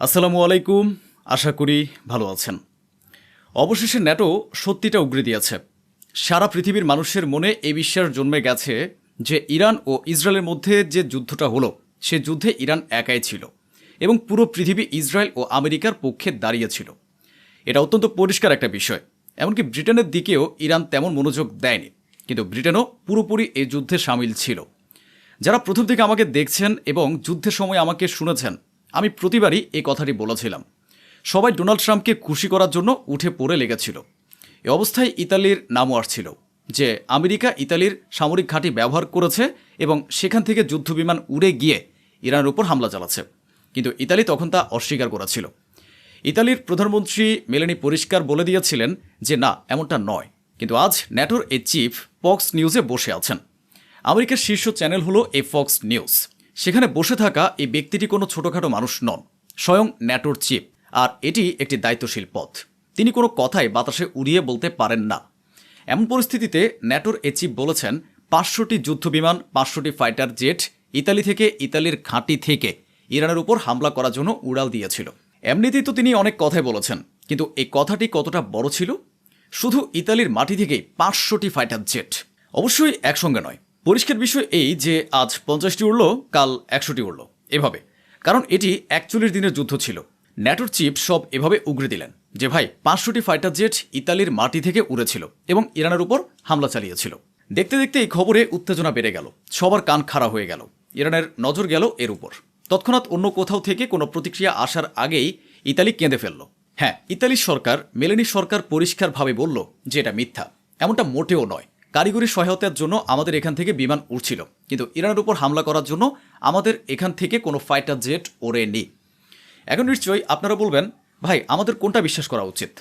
আসসালামু আলাইকুম। আশা করি ভালো আছেন। অবশেষে ন্যাটো সত্যিটা উগরে দিয়েছে। সারা পৃথিবীর মানুষের মনে এই বিশ্বাস জন্মে গেছে যে ইরান ও ইসরায়েলের মধ্যে যে যুদ্ধটা হলো সে যুদ্ধে ইরান একাই ছিল এবং পুরো পৃথিবী ইসরায়েল ও আমেরিকার পক্ষে দাঁড়িয়েছিল। এটা অত্যন্ত পরিষ্কার একটা বিষয়। এমনকি ব্রিটেনের দিকেও ইরান তেমন মনোযোগ দেয়নি, কিন্তু ব্রিটেনও পুরোপুরি এই যুদ্ধে সামিল ছিল। যারা প্রথম থেকে আমাকে দেখছেন এবং যুদ্ধের সময় আমাকে শুনেছেন, আমি প্রতিবারই এই কথাটি বলেছিলাম। সবাই ডোনাল্ড ট্রাম্পকে খুশি করার জন্য উঠে পড়ে লেগেছিল। এ অবস্থায় ইতালির নামও আসছিল যে আমেরিকা ইতালির সামরিক ঘাঁটি ব্যবহার করেছে এবং সেখান থেকে যুদ্ধবিমান উড়ে গিয়ে ইরানের উপর হামলা চালাচ্ছে। কিন্তু ইতালি তখন তা অস্বীকার করেছিল। ইতালির প্রধানমন্ত্রী মেলানি পরিষ্কার বলে দিয়েছিলেন যে না, এমনটা নয়। কিন্তু আজ ন্যাটোর এই চিফ ফক্স নিউজে বসে আছেন। আমেরিকার শীর্ষ চ্যানেল হলো এই ফক্স নিউজ। সেখানে বসে থাকা এই ব্যক্তিটি কোনো ছোটোখাটো মানুষ নন, স্বয়ং ন্যাটোর চিফ। আর এটি একটি দায়িত্বশীল পদ। তিনি কোনো কথাই বাতাসে উড়িয়ে বলতে পারেন না। এমন পরিস্থিতিতে ন্যাটোর এই চিফ বলেছেন 500টি যুদ্ধবিমান, 500টি ফাইটার জেট ইতালি থেকে, ইতালির ঘাঁটি থেকে ইরানের উপর হামলা করার জন্য উড়াল দিয়েছিল। এমনিতেই তো তিনি অনেক কথাই বলেছেন, কিন্তু এই কথাটি কতটা বড় ছিল? শুধু ইতালির মাটি থেকেই 500টি ফাইটার জেট, অবশ্যই একসঙ্গে নয়। পরিষ্কার বিষয় এই যে আজ 50টি উড়ল, কাল 100টি উড়ল, এভাবে। কারণ এটি 41 দিনের যুদ্ধ ছিল। ন্যাটোর চিফ সব এভাবে উগরে দিলেন যে ভাই 500টি ফাইটার জেট ইতালির মাটি থেকে উড়েছিল এবং ইরানের উপর হামলা চালিয়েছিল। দেখতে দেখতে এই খবরে উত্তেজনা বেড়ে গেল, সবার কান খাড়া হয়ে গেল। ইরানের নজর গেল এর উপর। তৎক্ষণাৎ অন্য কোথাও থেকে কোনো প্রতিক্রিয়া আসার আগেই ইতালি কেঁদে ফেলল। হ্যাঁ, ইতালির সরকার, মেলানি সরকার পরিষ্কারভাবে বলল যে এটা মিথ্যা, এমনটা মোটেও নয়। কারিগরি সহায়তার জন্য আমাদের এখান থেকে বিমান উড়ছিল, কিন্তু ইরানের উপর হামলা করার জন্য আমাদের এখান থেকে কোনো ফাইটার জেট ওড়েনি। এখন নিশ্চয়ই আপনারা বলবেন, ভাই আমাদের কোনটা বিশ্বাস করা উচিত?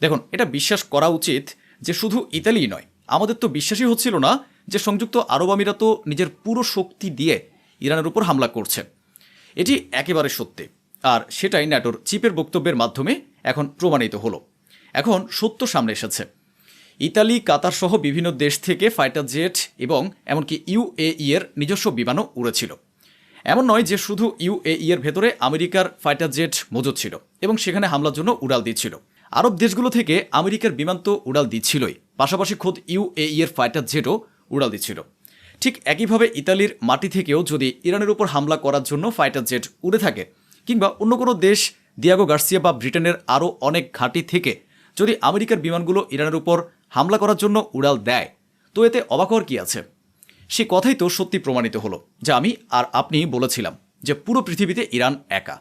দেখুন, এটা বিশ্বাস করা উচিত যে শুধু ইতালিই নয়, আমাদের তো বিশ্বাসই হচ্ছিল না যে সংযুক্ত আরব আমিরাত নিজের পুরো শক্তি দিয়ে ইরানের উপর হামলা করছে। এটি একেবারে সত্যি, আর সেটাই ন্যাটোর চিফের বক্তব্যের মাধ্যমে এখন প্রমাণিত হলো। এখন সত্য সামনে এসেছে। ইতালি, কাতার সহ বিভিন্ন দেশ থেকে ফাইটার জেট এবং এমনকি ইউএই এর নিজস্ব বিমানও উড়েছিল। এমন নয় যে শুধু ইউএই এর ভেতরে আমেরিকার ফাইটার জেট মজুদ ছিল এবং সেখানে হামলার জন্য উড়াল দিচ্ছিল। আরব দেশগুলো থেকে আমেরিকার বিমান তো উড়াল দিচ্ছিলই, পাশাপাশি খোদ ইউএই এর ফাইটার জেটও উড়াল দিচ্ছিল। ঠিক একইভাবে ইতালির মাটি থেকেও যদি ইরানের উপর হামলা করার জন্য ফাইটার জেট উড়ে থাকে, কিংবা অন্য কোনো দেশ, দিয়াগো গার্সিয়া বা ব্রিটেনের আরও অনেক ঘাঁটি থেকে যদি আমেরিকার বিমানগুলো ইরানের উপর হামলা করার জন্য উড়াল দেয়, তো এতে অবাক হওয়ার কী আছে? সে কথাই তো সত্যি প্রমাণিত হলো, যা আমি আর আপনি বলেছিলাম যে পুরো পৃথিবীতে ইরান একা।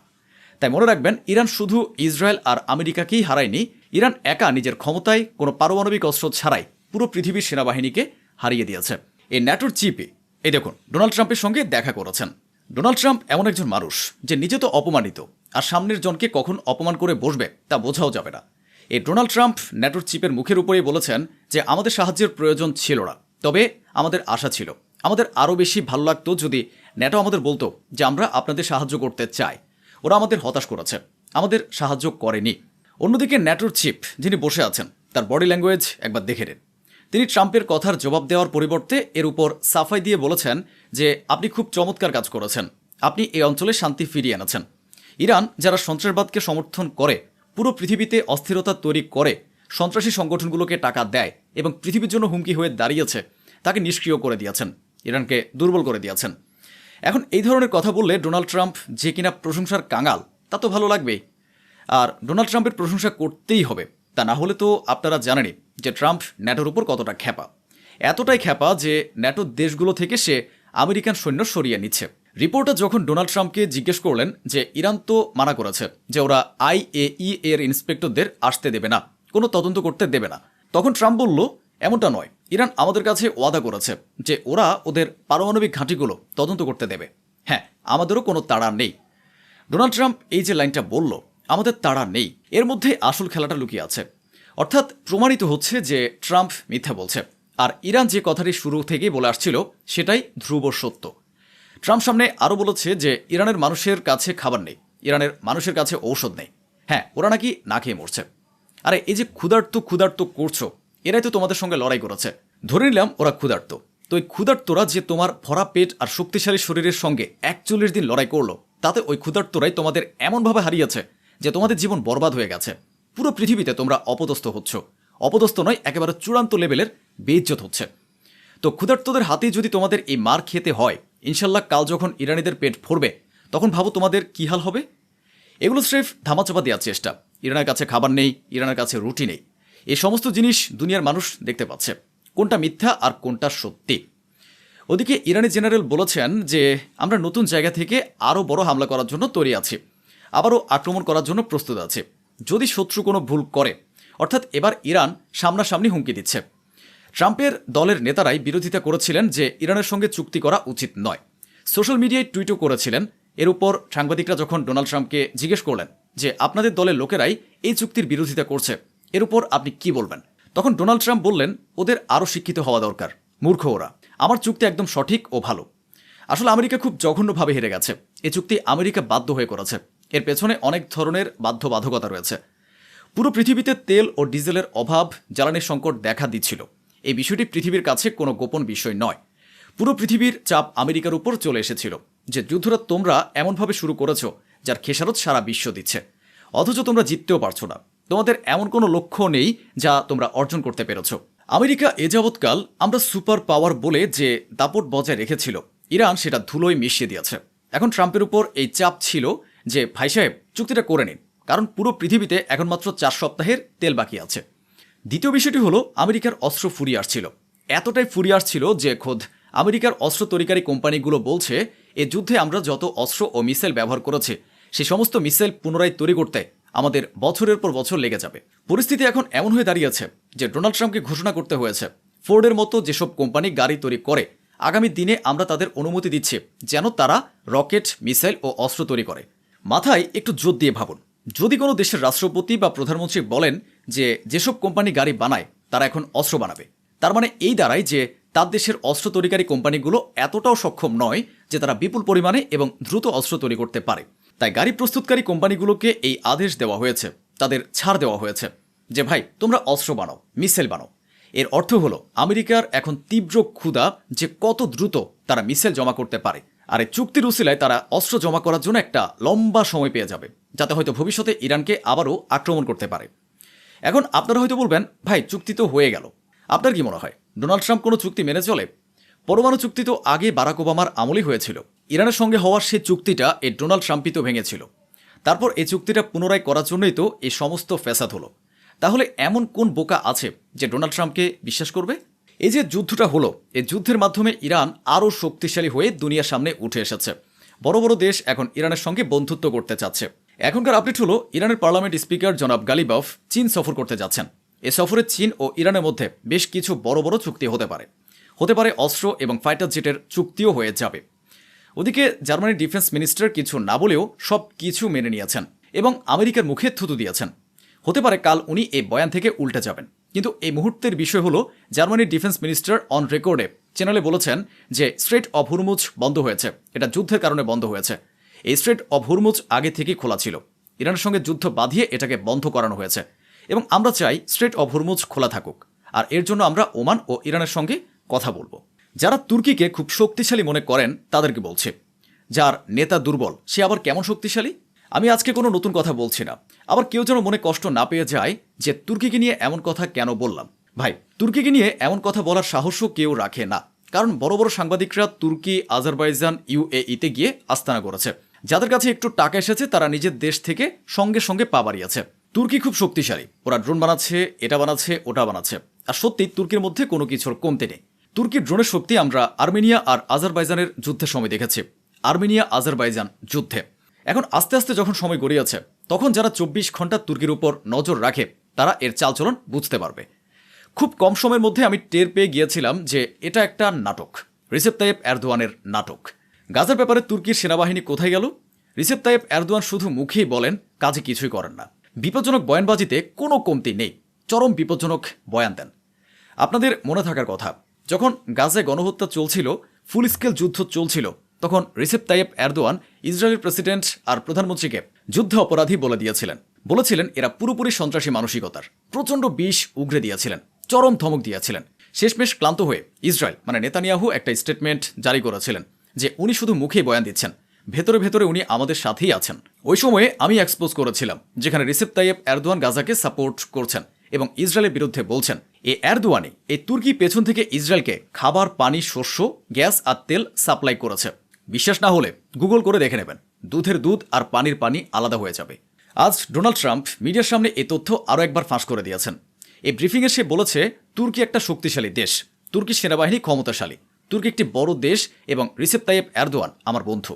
তাই মনে রাখবেন, ইরান শুধু ইসরায়েল আর আমেরিকাকেই হারায়নি, ইরান একা নিজের ক্ষমতায় কোনো পারমাণবিক অস্ত্র ছাড়াই পুরো পৃথিবীর সেনাবাহিনীকে হারিয়ে দিয়েছে। এই ন্যাটোর চিফে এই দেখুন ডোনাল্ড ট্রাম্পের সঙ্গে দেখা করেছেন। ডোনাল্ড ট্রাম্প এমন একজন মানুষ যে নিজে তো অপমানিত, আর সামনের জনকে কখন অপমান করে বসবে তা বোঝাও যাবে না। এই ডোনাল্ড ট্রাম্প ন্যাটোর চিফের মুখের উপরেই বলেছেন যে আমাদের সাহায্যের প্রয়োজন ছিল না, তবে আমাদের আশা ছিল। আমাদের আরও বেশি ভালো লাগতো যদি ন্যাটো আমাদের বলতো যে আমরা আপনাদের সাহায্য করতে চাই। ওরা আমাদের হতাশ করেছে, আমাদের সাহায্য করেনি। অন্যদিকে ন্যাটোর চিফ যিনি বসে আছেন, তার বডি ল্যাঙ্গুয়েজ একবার দেখে নিন। তিনি ট্রাম্পের কথার জবাব দেওয়ার পরিবর্তে এর উপর সাফাই দিয়ে বলেছেন যে আপনি খুব চমৎকার কাজ করেছেন, আপনি এই অঞ্চলে শান্তি ফিরিয়ে এনেছেন। ইরান যারা সন্ত্রাসবাদকে সমর্থন করে, পুরো পৃথিবীতে অস্থিরতা তৈরি করে, সন্ত্রাসী সংগঠনগুলোকে টাকা দেয় এবং পৃথিবীর জন্য হুমকি হয়ে দাঁড়িয়েছে, তাকে নিষ্ক্রিয় করে দিয়েছেন, ইরানকে দুর্বল করে দিয়েছেন। এখন এই ধরনের কথা বললে ডোনাল্ড ট্রাম্প যে কিনা প্রশংসার কাঙাল, তা তো ভালো লাগবেই। আর ডোনাল্ড ট্রাম্পের প্রশংসা করতেই হবে, তা না হলে তো আপনারা জানেনই যে ট্রাম্প ন্যাটোর উপর কতটা খ্যাপা। এতটাই খ্যাপা যে ন্যাটোর দেশগুলো থেকে সে আমেরিকান সৈন্য সরিয়ে নিচ্ছে। রিপোর্টার যখন ডোনাল্ড ট্রাম্পকে জিজ্ঞেস করলেন যে ইরান তো মানা করেছে যে ওরা আইএই এর ইন্সপেক্টরদের আসতে দেবে না, কোনো তদন্ত করতে দেবে না, তখন ট্রাম্প বলল এমনটা নয়, ইরান আমাদের কাছে ওয়াদা করেছে যে ওরা ওদের পারমাণবিক ঘাঁটিগুলো তদন্ত করতে দেবে। হ্যাঁ, আমাদেরও কোনো তাড়া নেই। ডোনাল্ড ট্রাম্প এই যে লাইনটা বলল, আমাদের তাড়া নেই, এর মধ্যে আসল খেলাটা লুকিয়ে আছে। অর্থাৎ প্রমাণিত হচ্ছে যে ট্রাম্প মিথ্যা বলছে, আর ইরান যে কথাটি শুরু থেকেই বলে আসছিল সেটাই ধ্রুব সত্য। ট্রাম্প সামনে আরও বলেছে যে ইরানের মানুষের কাছে খাবার নেই, ইরানের মানুষের কাছে ঔষধ নেই। হ্যাঁ, ওরা নাকি না খেয়ে মরছে। আরে এই যে ক্ষুধার্ত করছো, এরাই তো তোমাদের সঙ্গে লড়াই করেছে। ধরে নিলাম ওরা ক্ষুধার্ত, তো এই ক্ষুধার্তরা যে তোমার ভরা পেট আর শক্তিশালী শরীরের সঙ্গে 41 দিন লড়াই করলো, তাতে ওই ক্ষুধার্তরাই তোমাদের এমনভাবে হারিয়েছে যে তোমাদের জীবন বরবাদ হয়ে গেছে। পুরো পৃথিবীতে তোমরা অপদস্থ হচ্ছ, অপদস্থ নয়, একেবারে চূড়ান্ত লেভেলের বেইজ্জত হচ্ছে। তো ক্ষুধার্তদের হাতেই যদি তোমাদের এই মার খেতে হয়, ইনশাল্লাহ কাল যখন ইরানিদের পেট ভরবে তখন ভাবো তোমাদের কী হাল হবে। এগুলো স্রেফ ধামাচাপা দেওয়ার চেষ্টা। ইরানের কাছে খাবার নেই, ইরানের কাছে রুটি নেই, এই সমস্ত জিনিস দুনিয়ার মানুষ দেখতে পাচ্ছে, কোনটা মিথ্যা আর কোনটা সত্যি। ওদিকে ইরানি জেনারেল বলেছেন যে আমরা নতুন জায়গা থেকে আরও বড় হামলা করার জন্য তৈরি আছি, আবারও আক্রমণ করার জন্য প্রস্তুত আছে যদি শত্রু কোনো ভুল করে। অর্থাৎ এবার ইরান সামনাসামনি হুমকি দিচ্ছে। ট্রাম্পের দলের নেতারাই বিরোধিতা করেছিলেন যে ইরানের সঙ্গে চুক্তি করা উচিত নয়। সোশ্যাল মিডিয়ায় টুইটও করেছিলেন। এর উপর সাংবাদিকরা যখন ডোনাল্ড ট্রাম্পকে জিজ্ঞেস করলেন যে আপনাদের দলের লোকেরাই এই চুক্তির বিরোধিতা করছে, এর উপর আপনি কি বলবেন, তখন ডোনাল্ড ট্রাম্প বললেন ওদের আরও শিক্ষিত হওয়া দরকার, মূর্খ ওরা, আমার চুক্তি একদম সঠিক ও ভালো। আসলে আমেরিকা খুব জঘন্যভাবে হেরে গেছে। এই চুক্তি আমেরিকা বাধ্য হয়ে করেছে, এর পেছনে অনেক ধরনের বাধ্যবাধকতা রয়েছে। পুরো পৃথিবীতে তেল ও ডিজেলের অভাব, জ্বালানির সংকট দেখা দিচ্ছিল। এই বিষয়টি পৃথিবীর কাছে কোনো গোপন বিষয় নয়। পুরো পৃথিবীর চাপ আমেরিকার উপর চলে এসেছিল যে যুদ্ধটা তোমরা এমনভাবে শুরু করেছো যার খেসারত সারা বিশ্ব দিচ্ছে, অথচ তোমরা জিততেও পারছো না। তোমাদের এমন কোনো লক্ষ্য নেই যা তোমরা অর্জন করতে পেরেছ। আমেরিকা এ যাবৎকাল আমরা সুপার পাওয়ার বলে যে দাপট বজায় রেখেছিল, ইরান সেটা ধুলোয় মিশিয়ে দিয়েছে। এখন ট্রাম্পের উপর এই চাপ ছিল যে ভাই সাহেব চুক্তিটা করে নিন, কারণ পুরো পৃথিবীতে এখন মাত্র 4 সপ্তাহের তেল বাকি আছে। দ্বিতীয় বিষয়টি হলো আমেরিকার অস্ত্র ফুরিয়ে আসছিল, এতটাই ফুরিয়ে আসছিল যে খোদ আমেরিকার অস্ত্র তৈরিকারী কোম্পানিগুলো বলছে এ যুদ্ধে আমরা যত অস্ত্র ও মিসাইল ব্যবহার করেছি সেই সমস্ত মিসাইল পুনরায় তৈরি করতে আমাদের বছরের পর বছর লেগে যাবে। পরিস্থিতি এখন এমন হয়ে দাঁড়িয়েছে যে ডোনাল্ড ট্রাম্পকে ঘোষণা করতে হয়েছে ফোর্ডের মতো যেসব কোম্পানি গাড়ি তৈরি করে আগামী দিনে আমরা তাদের অনুমতি দিচ্ছি যেন তারা রকেট, মিসাইল ও অস্ত্র তৈরি করে। মাথায় একটু জোর দিয়ে ভাবুন, যদি কোনো দেশের রাষ্ট্রপতি বা প্রধানমন্ত্রী বলেন যে যেসব কোম্পানি গাড়ি বানায় তারা এখন অস্ত্র বানাবে, তার মানে এই দাঁড়ায় যে তার দেশের অস্ত্র তৈরিকারী কোম্পানিগুলো এতটাও সক্ষম নয় যে তারা বিপুল পরিমাণে এবং দ্রুত অস্ত্র তৈরি করতে পারে। তাই গাড়ি প্রস্তুতকারী কোম্পানিগুলোকে এই আদেশ দেওয়া হয়েছে, তাদের ছাড় দেওয়া হয়েছে যে ভাই তোমরা অস্ত্র বানাও, মিসাইল বানাও। এর অর্থ হলো আমেরিকার এখন তীব্র ক্ষুধা যে কত দ্রুত তারা মিসাইল জমা করতে পারে, আর এই চুক্তির উসিলায় তারা অস্ত্র জমা করার জন্য একটা লম্বা সময় পেয়ে যাবে, যাতে হয়তো ভবিষ্যতে ইরানকে আবারও আক্রমণ করতে পারে। এখন আপনারা হয়তো বলবেন ভাই চুক্তি তো হয়ে গেল, আপনার কি মনে হয় ডোনাল্ড ট্রাম্প কোনো চুক্তি মেনে চলে? পরমাণু চুক্তি তো আগে বারাক ওবামার আমলেই হয়েছিল। ইরানের সঙ্গে হওয়ার সেই চুক্তিটা এই ডোনাল্ড ট্রাম্পই তো ভেঙেছিল। তারপর এই চুক্তিটা পুনরায় করার জন্যই তো এই সমস্ত ফ্যাসাদ হলো। তাহলে এমন কোন বোকা আছে যে ডোনাল্ড ট্রাম্পকে বিশ্বাস করবে? এই যে যুদ্ধটা হলো, এই যুদ্ধের মাধ্যমে ইরান আরও শক্তিশালী হয়ে দুনিয়ার সামনে উঠে এসেছে। বড় বড় দেশ এখন ইরানের সঙ্গে বন্ধুত্ব করতে চাচ্ছে। এখনকার আপডেট হলো ইরানের পার্লামেন্ট স্পিকার জনাব গালিবাফ চীন সফর করতে যাচ্ছেন। এ সফরে চীন ও ইরানের মধ্যে বেশ কিছু বড় বড় চুক্তি হতে পারে অস্ত্র এবং ফাইটার জেটের চুক্তিও হয়ে যাবে। ওদিকে জার্মানির ডিফেন্স মিনিস্টার কিছু না বলেও সব কিছু মেনে নিয়েছেন এবং আমেরিকার মুখে থুতু দিয়েছেন। হতে পারে কাল উনি এই বয়ান থেকে উল্টে যাবেন, কিন্তু এই মুহূর্তের বিষয় হলো জার্মানির ডিফেন্স মিনিস্টার অন রেকর্ডে চ্যানেলে বলেছেন যে স্ট্রেট অফ হরমুজ বন্ধ হয়েছে, এটা যুদ্ধের কারণে বন্ধ হয়েছে। এই স্ট্রেট অফ হরমুজ আগে থেকেই খোলা ছিল, ইরানের সঙ্গে যুদ্ধ বাঁধিয়ে এটাকে বন্ধ করানো হয়েছে এবং আমরা চাই স্ট্রেট অফ হরমুজ খোলা থাকুক, আর এর জন্য আমরা ওমান ও ইরানের সঙ্গে কথা বলবো। যারা তুর্কিকে খুব শক্তিশালী মনে করেন তাদেরকে বলছে, যার নেতা দুর্বল সে আবার কেমন শক্তিশালী? আমি আজকে কোনো নতুন কথা বলছি না, আবার কেউ যেন মনে কষ্ট না পেয়ে যায় যে তুর্কিকে নিয়ে এমন কথা কেন বললাম। ভাই তুর্কিকে নিয়ে এমন কথা বলার সাহসও কেউ রাখে না, কারণ বড় বড় সাংবাদিকরা তুর্কি, আজারবাইজান, ইউএইতে গিয়ে আস্তানা করেছে। যাদের কাছে একটু টাকা এসেছে তারা নিজের দেশ থেকে সঙ্গে সঙ্গে পা বাড়িয়েছে। তুর্কি খুব শক্তিশালী, ওরা ড্রোন বানাচ্ছে, এটা বানাচ্ছে, ওটা বানাচ্ছে, আর সত্যি তুর্কির মধ্যে কোনো কিছুর কমতি নেই। তুর্কির ড্রোনের শক্তি আমরা আর্মেনিয়া আর আজারবাইজানের যুদ্ধের সময় দেখেছি, আর্মেনিয়া আজারবাইজান যুদ্ধে। এখন আস্তে আস্তে যখন সময় গড়িয়েছে তখন যারা 24 ঘন্টা তুর্কির উপর নজর রাখে তারা এর চালচলন বুঝতে পারবে। খুব কম সময়ের মধ্যে আমি টের পেয়ে গিয়েছিলাম যে এটা একটা নাটক, রিসেপ তাইয়েপ এরদোয়ানের নাটক। গাজার ব্যাপারে তুর্কির সেনাবাহিনী কোথায় গেল? রিসেপ তাইয়েপ এরদোয়ান শুধু মুখেই বলেন, কাজে কিছুই করেন না। বিপজ্জনক বয়ানবাজিতে কোনো কমতি নেই, চরম বিপজ্জনক বয়ান দেন। আপনাদের মনে থাকার কথা, যখন গাজায় গণহত্যা চলছিল, ফুল স্কেল যুদ্ধ চলছিল, তখন রিসেপ তাইয়েপ এরদোয়ান ইসরায়েলের প্রেসিডেন্ট আর প্রধানমন্ত্রীকে যুদ্ধ অপরাধী বলেছিলেন এরা পুরোপুরি সন্ত্রাসী মানসিকতার, প্রচণ্ড বিষ উগরে দিয়েছিলেন, চরম ধমক দিয়েছিলেন। শেষমেশ ক্লান্ত হয়ে ইসরায়েল মানে নেতানিয়াহু একটা স্টেটমেন্ট জারি করেছিলেন যে উনি শুধু মুখেই বয়ান দিচ্ছেন, ভেতরে ভেতরে উনি আমাদের সাথেই আছেন। ওই সময়ে আমি এক্সপোজ করেছিলাম যেখানে রিসেপ তাইয়েপ এরদোয়ান গাজাকে সাপোর্ট করছেন এবং ইসরায়েলের বিরুদ্ধে বলছেন। এই এরদোয়ানই এই তুর্কি পেছন থেকে ইসরায়েলকে খাবার, পানি, শস্য, গ্যাস আর তেল সাপ্লাই করেছে। বিশ্বাস না হলে গুগল করে দেখে নেবেন, দুধের দুধ আর পানির পানি আলাদা হয়ে যাবে। আজ ডোনাল্ড ট্রাম্প মিডিয়ার সামনে এই তথ্য আরও একবার ফাঁস করে দিয়েছেন। এই ব্রিফিংয়ে সে বলেছে তুর্কি একটা শক্তিশালী দেশ, তুর্কি সেনাবাহিনী ক্ষমতাশালী, তুর্কি একটি বড় দেশ এবং রিসেপ তাইয়েপ এরদোয়ান আমার বন্ধু।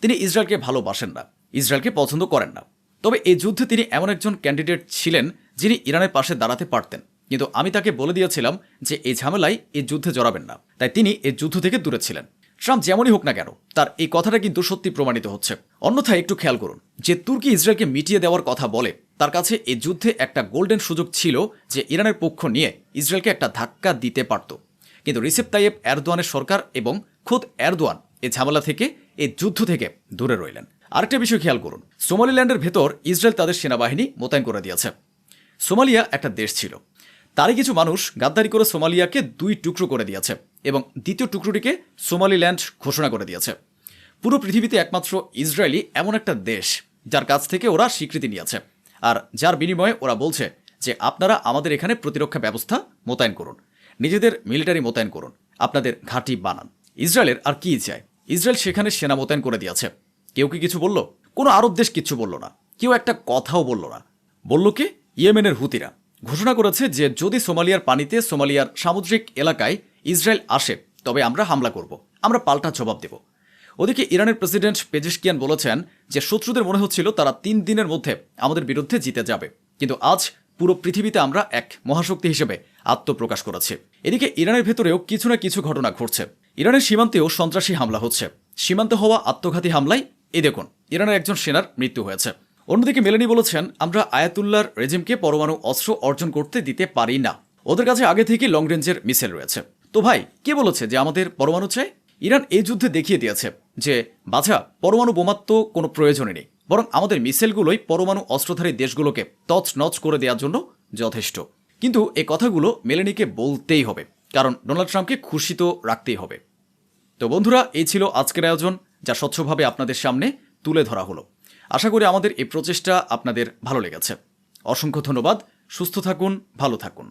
তিনি ইসরায়েলকে ভালোবাসেন না, ইসরায়েলকে পছন্দ করেন না। তবে এই যুদ্ধে তিনি এমন একজন ক্যান্ডিডেট ছিলেন যিনি ইরানের পাশে দাঁড়াতে পারতেন, কিন্তু আমি তাকে বলে দিয়েছিলাম যে এই ঝামেলায় এই যুদ্ধে জড়াবেন না, তাই তিনি এই যুদ্ধ থেকে দূরে ছিলেন। ট্রাম্প যেমনই হোক না কেন, তার এই কথাটা কিন্তু সত্যি প্রমাণিত হচ্ছে। অন্যথায় একটু খেয়াল করুন, যে তুর্কি ইসরায়েলকে মিটিয়ে দেওয়ার কথা বলে, তার কাছে এই যুদ্ধে একটা গোল্ডেন সুযোগ ছিল যে ইরানের পক্ষ নিয়ে ইসরায়েলকে একটা ধাক্কা দিতে পারত। কিন্তু রিসেপ তাইয়েপ এরদোয়ানের সরকার এবং খোদ এরদোয়ান এই ঝামেলা থেকে, এই যুদ্ধ থেকে দূরে রইলেন। আরেকটা বিষয় খেয়াল করুন, সোমালিল্যান্ডের ভেতর ইসরায়েল তাদের সেনাবাহিনী মোতায়েন করে দিয়েছে। সোমালিয়া একটা দেশ ছিল, তারই কিছু মানুষ গাদ্দারি করে সোমালিয়াকে 2 টুকরো করে দিয়েছে এবং দ্বিতীয় টুকরোটিকে সোমালিল্যান্ড ঘোষণা করে দিয়েছে। পুরো পৃথিবীতে একমাত্র ইসরায়েলি এমন একটা দেশ যার কাছ থেকে ওরা স্বীকৃতি নিয়েছে, আর যার বিনিময়ে ওরা বলছে যে আপনারা আমাদের এখানে প্রতিরক্ষা ব্যবস্থা মোতায়েন করুন, নিজেদের মিলিটারি মোতায়েন করুন, আপনাদের ঘাঁটি বানান। ইসরায়েলের আর কি চায়? ইসরায়েল সেখানে সেনা মোতায়েন করে দিয়েছে। কেউ কি কিছু বলল? কোনো আরব দেশ কিচ্ছু বলল না, কেউ একটা কথাও বলল না। বলল কে? ইয়েমেনের হুতিরা ঘোষণা করেছে যে যদি সোমালিয়ার পানিতে, সোমালিয়ার সামুদ্রিক এলাকায় ইসরায়েল আসে তবে আমরা হামলা করব, আমরা পাল্টা জবাব দেব। ওদিকে ইরানের প্রেসিডেন্ট পেজেশকিয়ান বলেছেন যে শত্রুদের মনে হচ্ছিল তারা 3 দিনের মধ্যে আমাদের বিরুদ্ধে জিতে যাবে, কিন্তু আজ পুরো পৃথিবীতে আমরা এক মহাশক্তি হিসেবে আত্মপ্রকাশ করেছি। এদিকে ইরানের ভেতরেও কিছু না কিছু ঘটনা ঘটছে। ইরানের সীমান্তেও সন্ত্রাসী হামলা হচ্ছে। সীমান্তে হওয়া আত্মঘাতী হামলায় এই দেখুন ইরানের একজন সেনার মৃত্যু হয়েছে। অন্যদিকে মেলানি বলেছেন আমরা আয়াতুল্লাহর রেজিমকে পরমাণু অস্ত্র অর্জন করতে দিতে পারি না, ওদের কাছে আগে থেকে লং রেঞ্জের মিসাইল রয়েছে। তো ভাই, কে বলেছে যে আমাদের পরমাণু চাই? ইরান এই যুদ্ধে দেখিয়ে দিয়েছে যে বাছা, পরমাণু বোমার তো কোনো প্রয়োজনই নেই, বরং আমাদের মিসাইলগুলোই পরমাণু অস্ত্রধারী দেশগুলোকে তছনছ করে দেওয়ার জন্য যথেষ্ট। কিন্তু এই কথাগুলো মেলানিকে বলতেই হবে, কারণ ডোনাল্ড ট্রাম্পকে খুশি তো রাখতেই হবে। তো বন্ধুরা, এই ছিল আজকের আয়োজন, যা স্বচ্ছভাবে আপনাদের সামনে তুলে ধরা হলো। আশা করি আমাদের এই প্রচেষ্টা আপনাদের ভালো লেগেছে। অসংখ্য ধন্যবাদ। সুস্থ থাকুন, ভালো থাকুন।